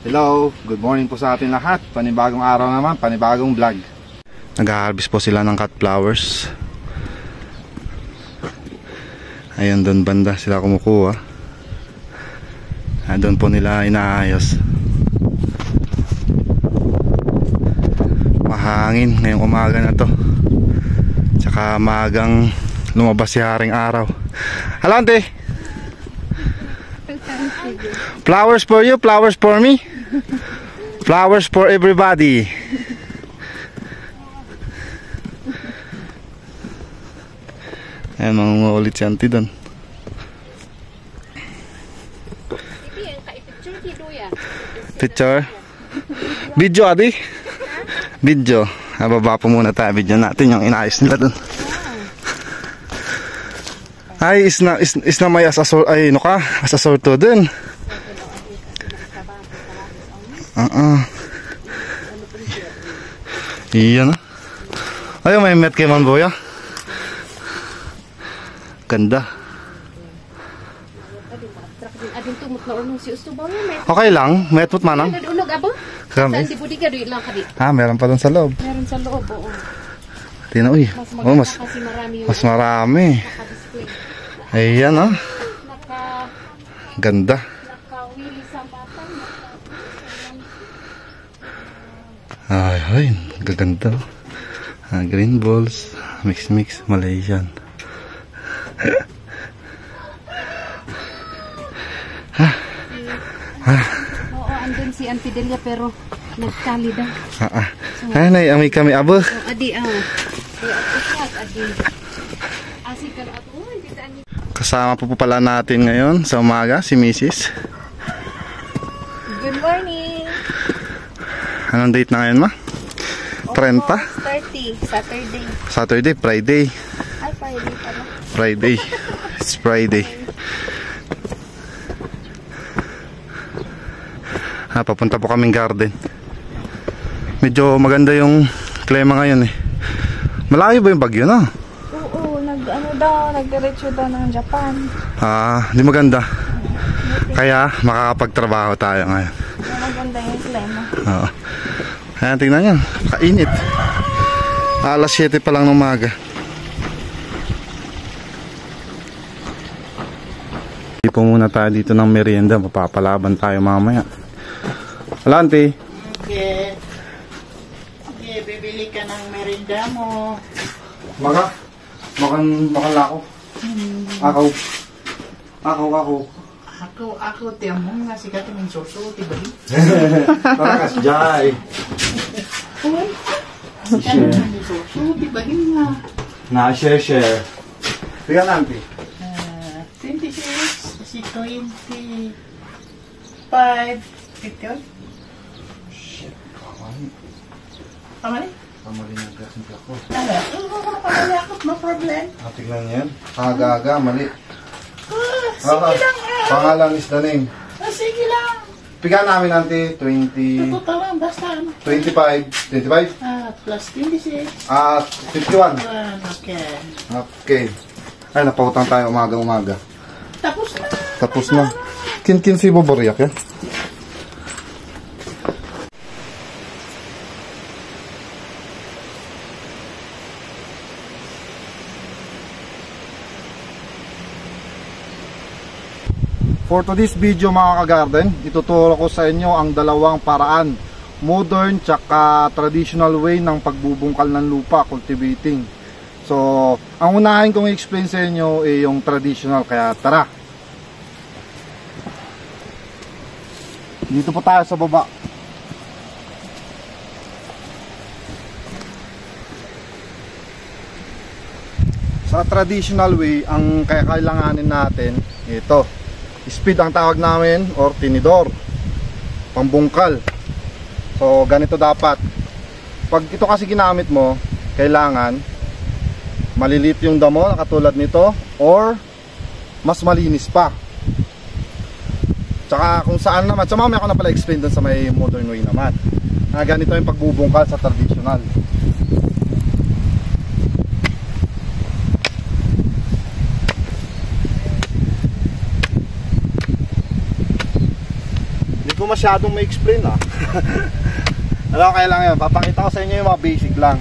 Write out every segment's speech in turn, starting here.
Hello, good morning po sa ating lahat. Panibagong araw naman, panibagong vlog. Nag-harvest po sila ng cut flowers. Ayun, doon banda sila kumukuha. Doon po nila inaayos. Mahangin ngayong umaga na to. Tsaka maagang lumabas si haring araw. Hello, ante. Flowers for you, flowers for me. Flowers for everybody. Ayan, mangungulit si auntie doon. Picture? Video, adi? Video. Baba po muna tayo. Video natin yung inayos nila doon. Ay, is na may asasor, ay, no ka? Asasor to dun. Iyan na. Ay, may met kay Manboya. Ganda. Okay lang, met mut manang. Kami. Meron pa dun sa loob. Meron sa loob, oo. Tina, uy. Mas marami. Ayan, oh. Ganda. Ay, gaganda. Green balls, mix Malaysian. Oo, andun si Auntie Delia pero nagkali daw. Ay, nay, kami abo. Adi, Kasama po pala natin ngayon sa umaga si Mrs. Good morning. Anong date na ngayon, ma? 30? 30, Saturday, Friday. Ay, Friday pala. Friday. It's Friday. Papunta po kaming garden. Medyo maganda yung klima ngayon eh. Malayo ba yung bagyo na? Nagdiretso daw ng Japan. Di maganda. Kaya makakapagtrabaho tayo ngayon. Maganda yung klima. Oo. Ayan, tingnan nyo. Kainit. Alas 7 pa lang ng umaga. Hindi po muna tayo dito ng merienda. Mapapalaban tayo mamaya. Hala, auntie. Okay. Sige, bibili ka ng merienda mo. Makan lako. Ako, tiyan mo nga sikat yung soso, tiba rin. Tarakas, jay. Sikat yung soso, tiba rin nga. Share. Tingnan natin. 26, si 25, 50. Shit, kamali. Kamali? Kamali na gasing ako. Kamali ako, no problem. Tingnan niyan. Aga, mali. Sige lang Pangalan is the name. Sige lang. Piga namin natin 20. Totoo lang, basta. 25. Plus 26. 51. Okay. Ay, napautang tayo umaga. Tapos na. Kin si Boboriak yan. For today's video mga ka-garden, ituturo ko sa inyo ang dalawang paraan, modern tsaka traditional way ng pagbubungkal ng lupa, cultivating. So, ang unahin kong i-explain sa inyo ay yung traditional, kaya tara. Dito po tayo sa baba. Sa traditional way, ang kailanganin natin, ito. Speed ang tawag namin or tinidor, pambungkal. So ganito dapat. Pag ito kasi ginamit mo, kailangan malilit yung damo na katulad nito or mas malinis pa. Tsaka kung saan naman, so mamaya ko na pala explain dun sa may modern way naman. Ganito yung pagbubungkal sa traditional. ko masyadong ma-explain Ano, kaya lang yun, papakita ko sa inyo yung mga basic lang.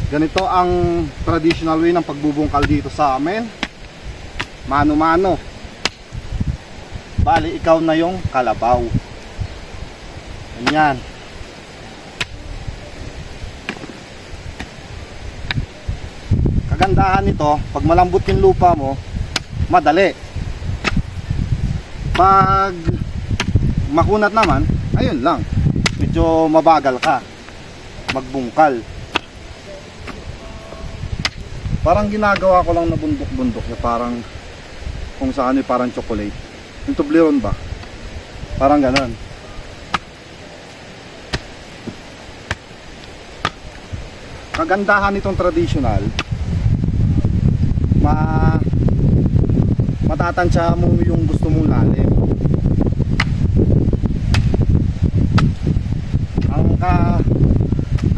Ganito ang traditional way ng pagbubungkal dito sa amin. Mano-mano. Bali, ikaw na yung kalabaw. Ganyan. Kagandahan nito, pag malambot yung lupa mo, madali. Pag makunat naman, ayun lang, medyo mabagal ka magbungkal. Parang ginagawa ko lang na bundok-bundok, parang kung saan parang chocolate. Yung Toblerone ba? Parang ganon. Kagandahan nitong traditional, matatansya mo yung gusto mong lalim.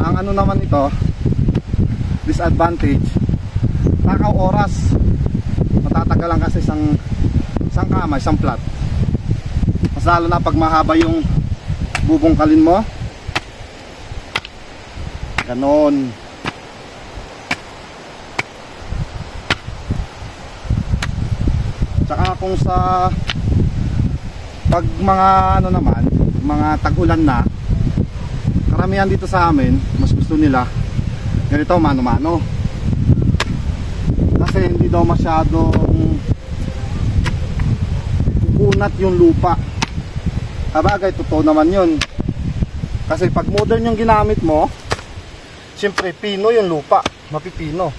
Ang ano naman ito, disadvantage, takaw oras. Matatagalan kasi isang kamay, isang plat. Mas lalo na pag mahaba yung bubungkalin mo. Ganon. Tsaka kung sa pag mga ano naman, mga tag-ulan na, karamihan dito sa amin, mas gusto nila ganito, mano-mano. Kasi hindi daw masyadong kukunat yung lupa. Sabagay, totoo naman yun. Kasi pag modern yung ginamit mo, siyempre pino yung lupa, mapipino.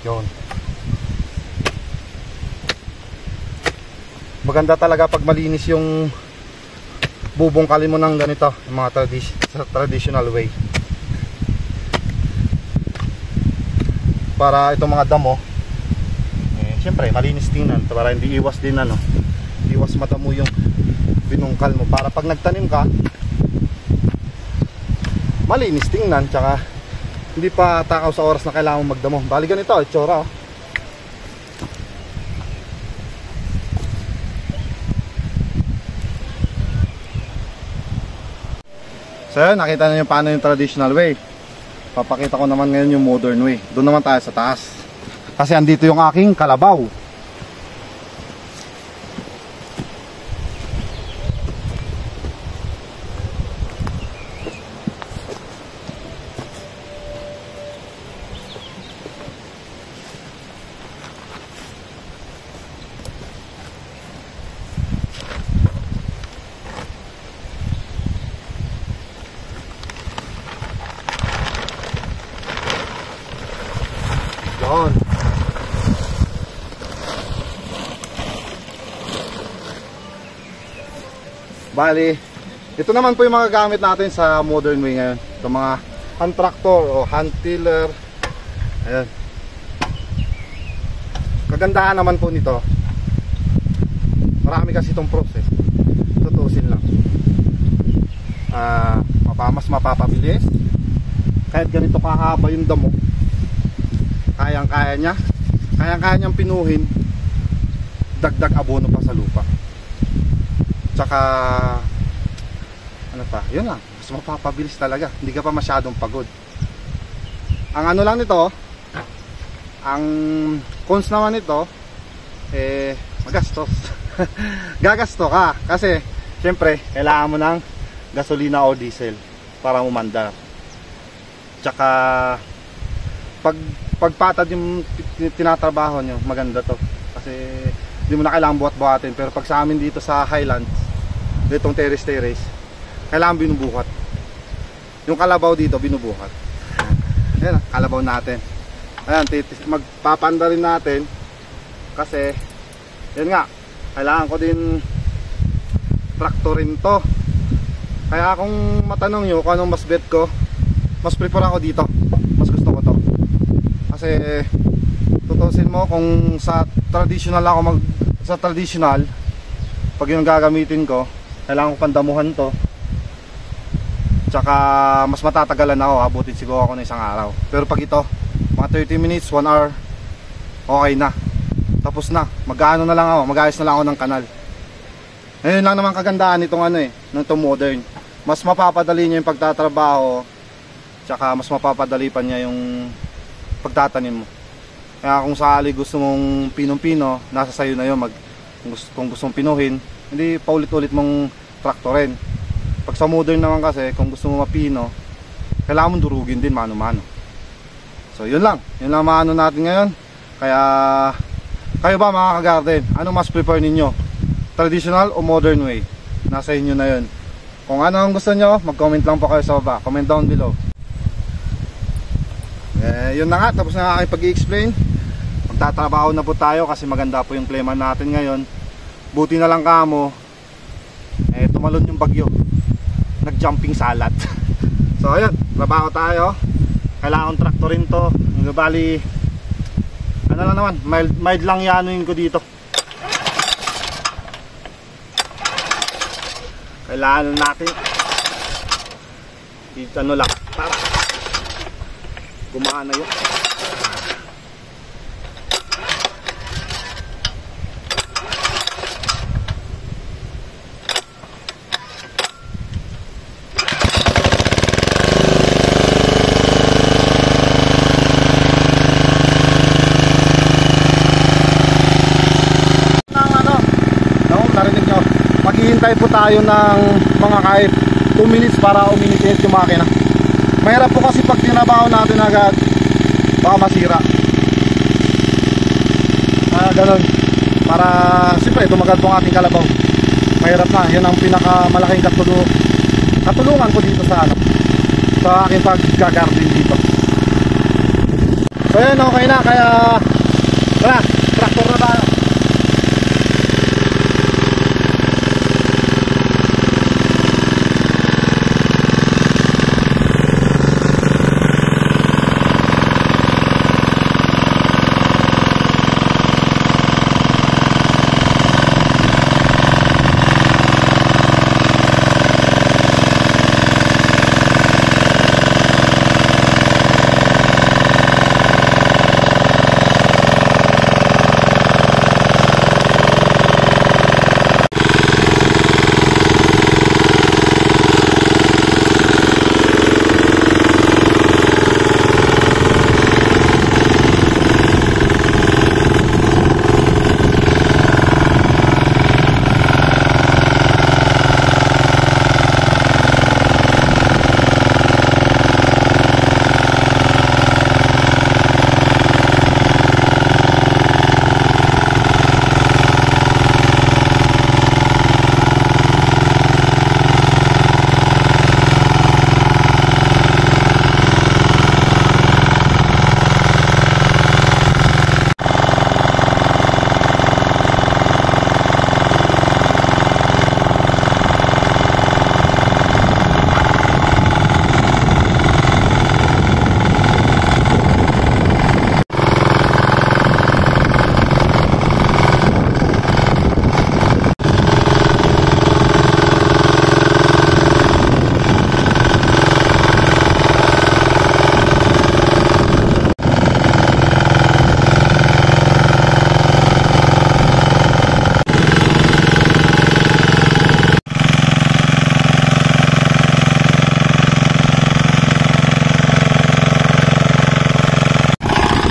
Yun. Maganda talaga pag malinis yung bubungkalin mo ng ganito, yung mga traditional way. Para itong mga damo, siyempre malinis tingnan, para hindi iwas din iwas madamo yung binungkal mo, para pag nagtanim ka malinis tingnan, tsaka hindi pa takaw sa oras na kailangan magdamo. Bali ganito, itsura oh. So yun, nakita na yung paano yung traditional way. Papakita ko naman ngayon yung modern way. Doon naman tayo sa taas, kasi andito yung aking kalabaw. Yun. Bali, ito naman po yung mga gamit natin sa modern way ngayon. Ito mga hand tractor o hand tiller. Ayan. Kagandahan naman po nito, marami kasi itong process. Tutusin lang. Mas mapapabilis. Kahit ganito kahaba yung damo, kayang-kaya niya. Kayang-kaya niyang pinuhin. Dagdag abono pa sa lupa. Tsaka ano pa, yun lang, mas mapapabilis talaga, hindi ka pa masyadong pagod. Ang ano lang nito, ang cons naman nito, magastos. Gagasto ka kasi syempre kailangan mo ng gasolina o diesel para umandar. Tsaka pagpatad yung tinatrabaho nyo, maganda to kasi hindi mo na kailangan buhat-buhatin. Pero pag sa amin dito sa Highlands, ditong terrace, kailangan binubuhat. Yung kalabaw dito binubuhat. Ayan, kalabaw natin. Ayan, magpapanda rin natin kasi yun nga, kailangan ko din traktorin to. Kaya kung matanong nyo kung anong mas bet ko, mas prefer ako dito, mas gusto ko to. Kasi tutusin mo, kung sa traditional ako sa traditional, pag yung gagamitin ko, kailangan ko pandamuhan to. Tsaka mas matatagalan ako, abutin siguro ako ng isang araw. Pero pag ito, mga 30 minutes, 1 hour, okay na. Tapos na, mag-ano na lang ako, mag-ayos na lang ako ng kanal. Ngayon lang naman kagandahan nitong ano nitong modern. Mas mapapadali niya yung pagtatrabaho, tsaka mas mapapadali pa niya yung pagtatanim mo. Kaya kung sakali gusto mong pinong-pino, nasa sayo na yun. Kung gusto mong pinuhin, hindi paulit-ulit mong traktorin. Pag sa modern naman kasi, kung gusto mo mapino, kailangan mong durugin din mano-mano. So yun lang maano natin ngayon. Kaya kayo ba mga ka-garden, ano mas prefer ninyo? Traditional o modern way? Nasa inyo na yun. Kung ano ang gusto nyo, mag-comment lang po kayo sa baba. Comment down below. Yun na nga, tapos na aking pag-i-explain. Magtatrabaho na po tayo kasi maganda po yung klima natin ngayon. Buti na lang kamo, tumalon yung bagyo. Nag-jumping salad. So ayun, trabaho tayo. Kailangan traktorin to. Bali, ano lang naman, mild lang yanuin ko dito. Kailangan natin ano lang para gumana yun. Narinig nyo, maghihintay po tayo ng mga kahit 2 minutes para uminit yung makina. Mahirap po kasi pag tinabaho natin agad, baka masira. Ganun. Para siyempre tumagal po ang ating kalabaw. Mahirap na, yun ang pinakamalaking katulungan ko dito sa aking pag-garden dito. So yun, okay na, kaya tara, traktor na tayo.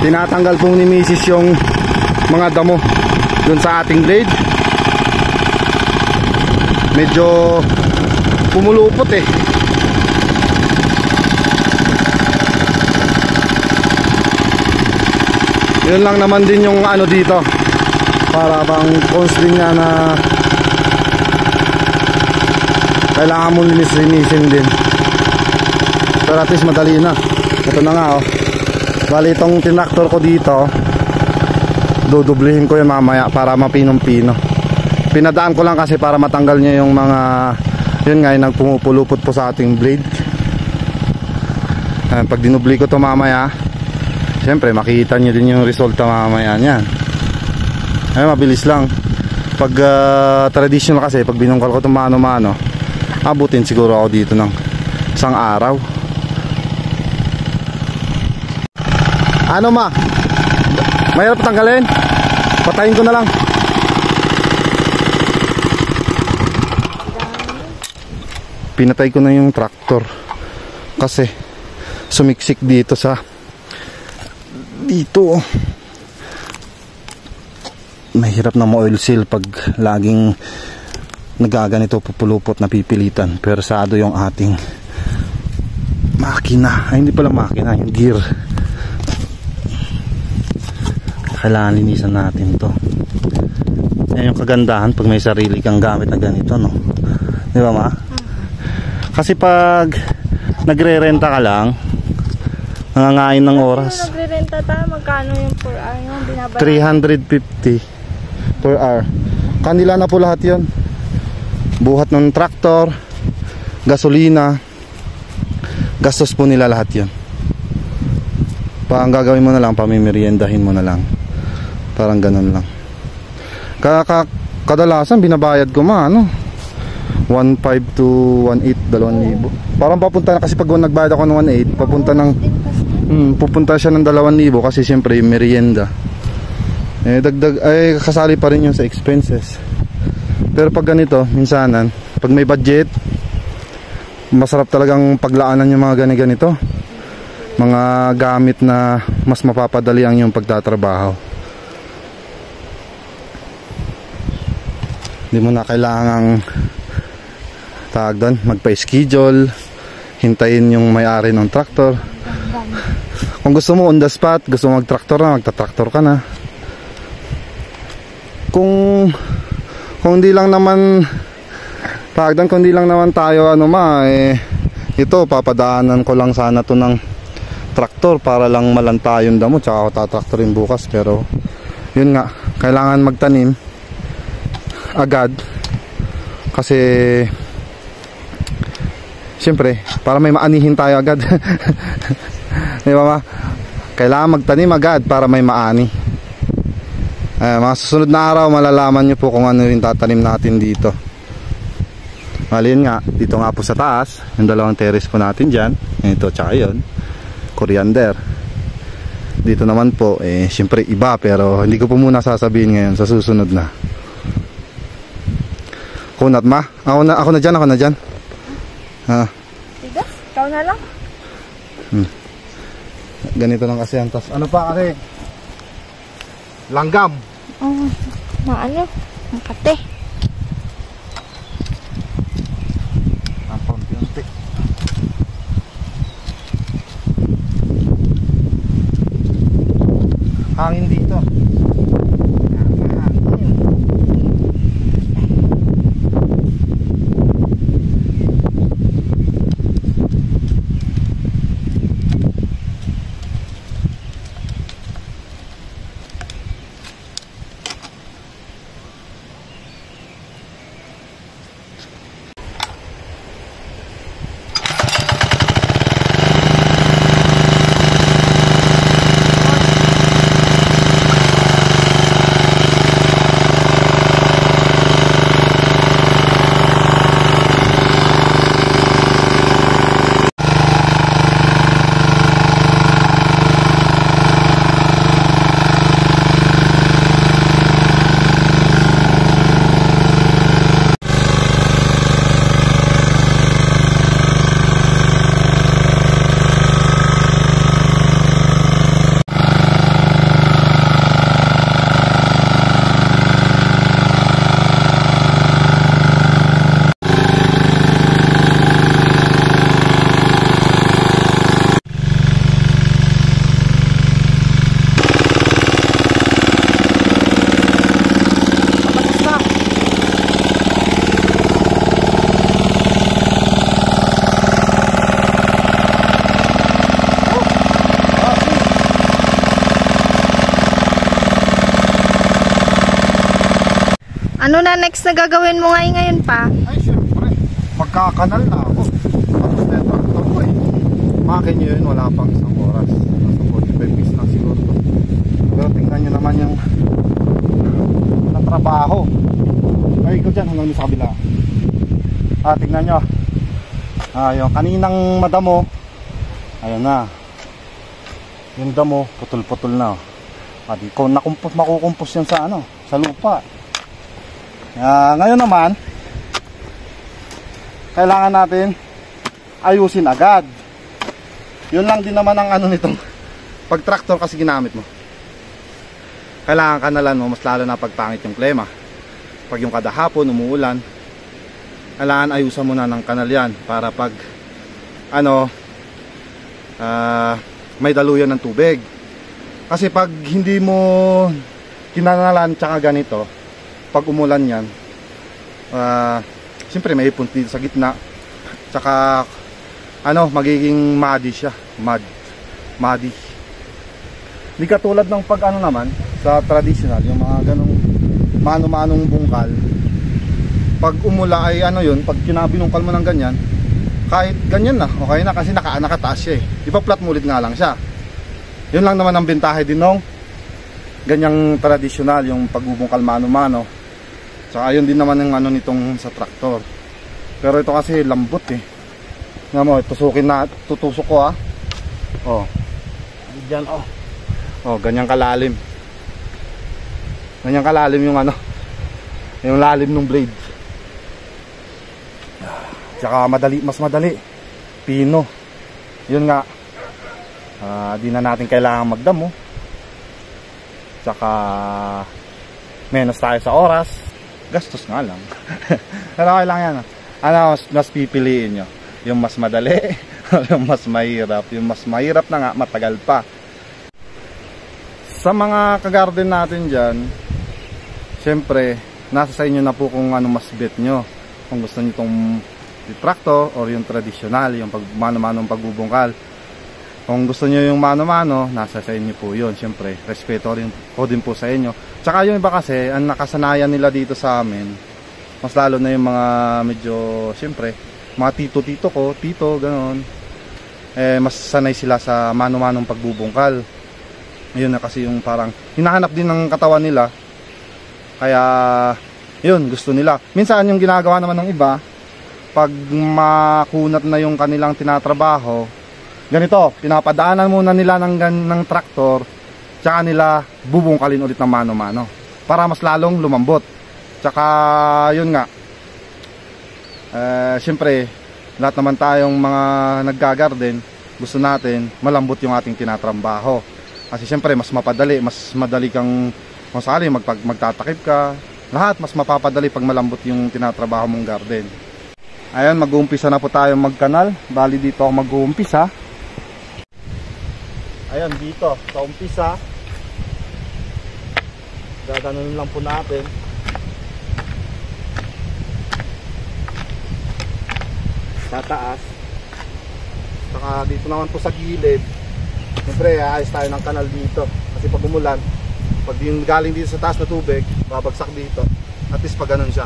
Tinatanggal pong ni Mrs. yung mga damo dun sa ating blade. Medyo pumulupot Yun lang naman din yung ano dito, para bang constant nga na kailangan mo linis-linisin din. Pero at least madali na. Ito na nga bali itong tinaktor ko dito, dudublihin ko yun mamaya para mapinong-pino. Pinadaan ko lang kasi para matanggal niya yung mga, yun nga, yung nagpumupulupot po sa ating blade. Pag dinubli ko to mamaya, siyempre makikita nyo din yung resulta mamaya niyan. Mabilis lang. Pag traditional kasi, pag binungkal ko to mano-mano, abutin siguro ako dito ng isang araw. Ano ma? Mahirap tanggalin? Patayin ko na lang. pinatay ko na yung traktor kasi sumiksik dito dito. Mahirap na ma-oil seal pag laging nagaganito, pupulupot, napipilitan. Persado yung ating makina. Ay, hindi pala makina, yung gear. Kailangan linisan natin to. Yan yung kagandahan pag may sarili kang gamit na ganito, no? Di ba, ma? Kasi pag nagre-renta ka lang, nangangain ng oras. Nagre-renta tayo, magkano yung per hour yung binabayaran? 350 per hour. Kanila na po lahat yon. Buhat ng traktor, gasolina, gastos po nila lahat yon. Ang gagawin mo na lang, pamimeriendahin mo na lang. Parang ganun lang. Kadalasan binabayad ko 1.5 to 1.8, 2,000. Parang papunta na, kasi pag nagbayad ako ng 1.8, pupunta siya ng 2,000 kasi siyempre merienda. Dagdag ay kasali pa rin yun sa expenses. Pero pag ganito, minsanan, pag may budget, masarap talagang paglaanan yung mga ganito. Mga gamit na mas mapapadali ang yung pagtatrabaho. Hindi mo na kailangang magpa-schedule, hintayin yung may-ari ng traktor. Kung gusto mo on the spot, gusto mo mag-traktor na, magta-traktor ka na. Kung hindi lang naman kung hindi lang naman tayo ito papadaanan ko lang sana to ng traktor para lang malanta yung damo, tsaka ako tatraktorin bukas. Pero yun nga, kailangan magtanim agad kasi siyempre para may maanihin tayo agad. Di ba, ma? Kailangan magtanim agad para may maani. Mga susunod na araw malalaman nyo po kung ano yung tatanim natin dito. Malin nga, dito nga po sa taas, yung dalawang terrace po natin dyan, ito tsaka yun, coriander. Dito naman po, syempre iba, pero hindi ko po muna sasabihin ngayon, sa susunod na. Kunat, ma? Ako na dyan. Tigas, ikaw na lang. Ganito lang kasi ang tas. Ano pa kasi? Langgam. Makate. Ang pampiyonti. Hangin dito. Ano na next na gagawin mo ngayon pa? Ay, syempre. Magkakanal na ako. Tapos na yung traktor ko Makin nyo yun, wala pang isang oras. Nasa 45 minutes na siguro to. Pero tingnan nyo naman yung trabaho. Ay, ikaw dyan hanggang sa kabila. Tingnan nyo. Yung kaninang madamo, ayun na. Yung damo, putol-putol na. Kung makukumpos yan sa sa lupa. Ngayon naman, kailangan natin ayusin agad. Yun lang din naman ang ano nitong pag tractor kasi ginamit mo. Kailangan kanalan mo, mas lalo na pagpangit yung klema. Pag yung kada hapon umuulan, kailangan ayusan mo na ng kanal yan para pag ano may daluyan ng tubig. Kasi pag hindi mo kinanalan tsaka ganito, pag umulan yan, siyempre may ipon dito sa gitna, tsaka ano, magiging muddy siya, muddy. Hindi katulad ng pag ano naman sa traditional, yung mga ganong mano-manong bungkal. Pag umula ay ano yun, pag kinabinungkal mo ng ganyan, kahit ganyan na, okay na kasi nakataas siya eh. Ipa-flat mo ulit nga lang siya. Yun lang naman ang bentahe din nung ganyang traditional, yung pagbubungkal mano-mano. Saka yun din naman yung ano nitong sa traktor. Pero ito kasi lambot eh. Nga mo, tusukin na, tutusok ko ah. Oh. Diyan oh. Oh, ganyang kalalim. Ganyang kalalim yung ano, yung lalim ng blade. Tsaka madali, mas madali. Pino. Yun nga. Di na natin kailangan magdamo. Tsaka menos tayo sa oras. Gastos nga lang. Pero okay lang yan. Ano, mas pipiliin nyo? Yung mas madali, yung mas mahirap. Yung mas mahirap na nga, matagal pa. Sa mga kagarden natin dyan, syempre, nasa sa inyo na po kung ano mas bet nyo. Kung gusto nyo itong tractor or yung traditional, yung mano-manong pagbubungkal. Kung gusto nyo yung mano-mano, nasa sa inyo po yun. Syempre, respeto rin po din po sa inyo. Tsaka yung iba kasi, ang nakasanayan nila dito sa amin, mas lalo na yung mga medyo, syempre, mga tito ko, tito, gano'n. Mas sanay sila sa mano-manong pagbubungkal. Yun na kasi yung parang hinahanap din ng katawan nila. Kaya yun, gusto nila. Minsan yung ginagawa naman ng iba, pag makunat na yung kanilang tinatrabaho, ganito, pinapadaanan muna nila ng traktor, tsaka nila bubungkalin ulit ng mano-mano para mas lalong lumambot. Tsaka yun nga, syempre lahat naman tayong mga naggagarden, gusto natin malambot yung ating tinatrabaho. Kasi syempre mas mapadali, mas madali kang kung sakali magtatakip ka, lahat mas mapapadali pag malambot yung tinatrabaho mong garden. Ayan, mag-uumpisa na po tayo magkanal. Bali dito ako mag-uumpisa. Ayan, dito sa umpisa, gaganon lang po natin. Sa taas. Saka dito naman po sa gilid, siyempre ayos tayo ng kanal dito. Kasi pag umulan, pag yung galing dito sa taas na tubig, babagsak dito. At least pag ganun siya.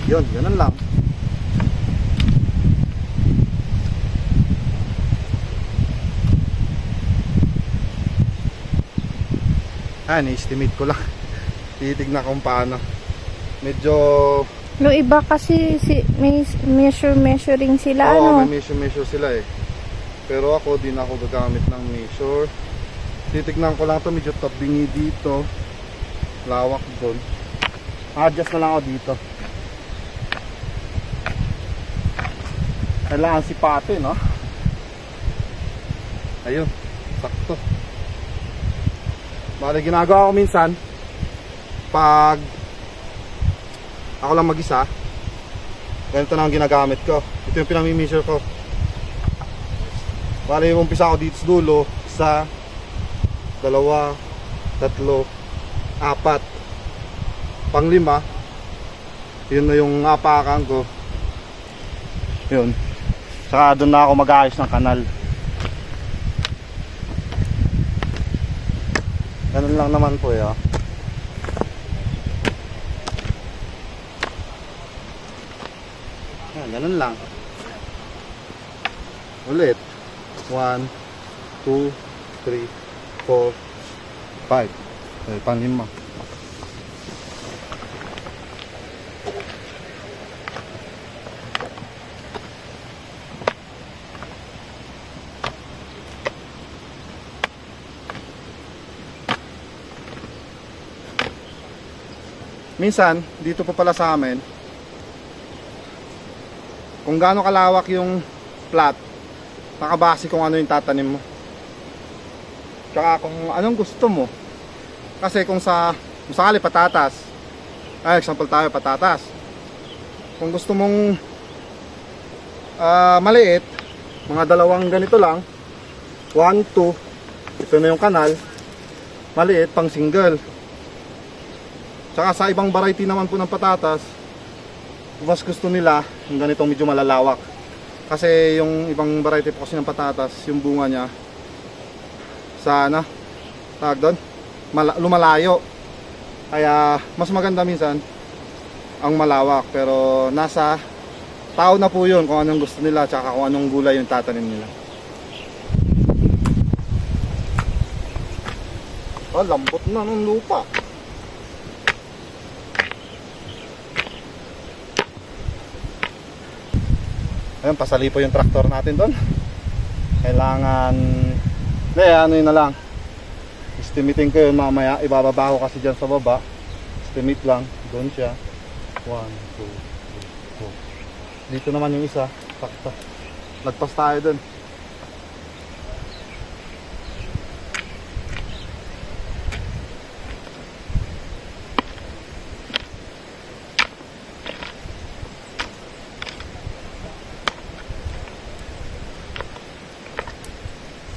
Yun, ganun lang. I-estimate ko lang. Titignan kung paano. Medyo Yung iba kasi may measuring sila. Oo, ano? may measure sila eh. Pero ako, di na ako gagamit ng measure. Titignan ko lang to, medyo tabingi dito. Lawak doon. Adjust na lang ako dito. Kailangan si pate, no? Ayun, sakto. Bale, ginagawa ko minsan pag ako lang mag-isa, ganito na ang ginagamit ko. Ito yung pinami-measure ko. Bale, umpisa ako dito sa dulo, 1, 2, 3, 4, pang-5. Yun na yung apakan ko. Yun. Saka doon na ako mag-aayos ng kanal. Ganun lang naman po eh. Ganun lang. Ulit. 1, 2, 3, 4, 5. Pang-5. minsan dito po pala sa amin, kung gaano kalawak yung plot, nakabase kung ano yung tatanim mo. Tsaka kung anong gusto mo. Kasi kung sakali patatas, example tayo patatas. Kung gusto mong maliit, mga dalawang ganito lang, 1, 2, ito na yung kanal, maliit pang single. Tsaka sa ibang variety naman po ng patatas, mas gusto nila yung ganitong medyo malalawak. Kasi yung ibang variety po kasi ng patatas, yung bunga niya sa tawag doon, lumalayo. Kaya mas maganda minsan ang malawak, pero nasa tao na po yun kung anong gusto nila tsaka kung anong gulay yung tatanim nila. Oh, lambot na ng lupa. Ayun, pasali po yung traktor natin doon. Kailangan ano yun na lang, estimating ko yun mamaya. Ibababa ko kasi dyan sa baba. Estimate lang, doon siya. 1, 2, 3, 4. Dito naman yung isa. Sakta. Lagpas tayo doon.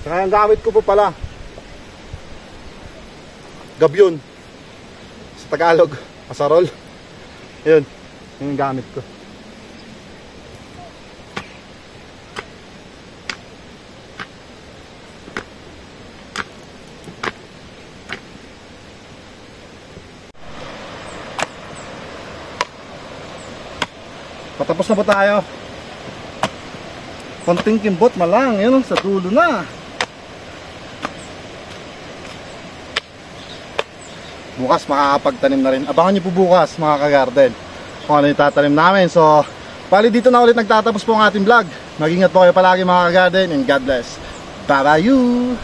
Kaya ang gamit ko po pala, gabyon. Sa Tagalog, pasarol. Yun, yun yung gamit ko. Patapos na po tayo. Konting kimbot malang, yun sa dulo na. Bukas makakapagtanim na rin. Abangan nyo po bukas mga ka-garden kung ano yung tatanim namin. So, bali dito na ulit nagtatapos po ang ating vlog. Mag-ingat po kayo palagi mga ka-garden and God bless. Bye-bye you!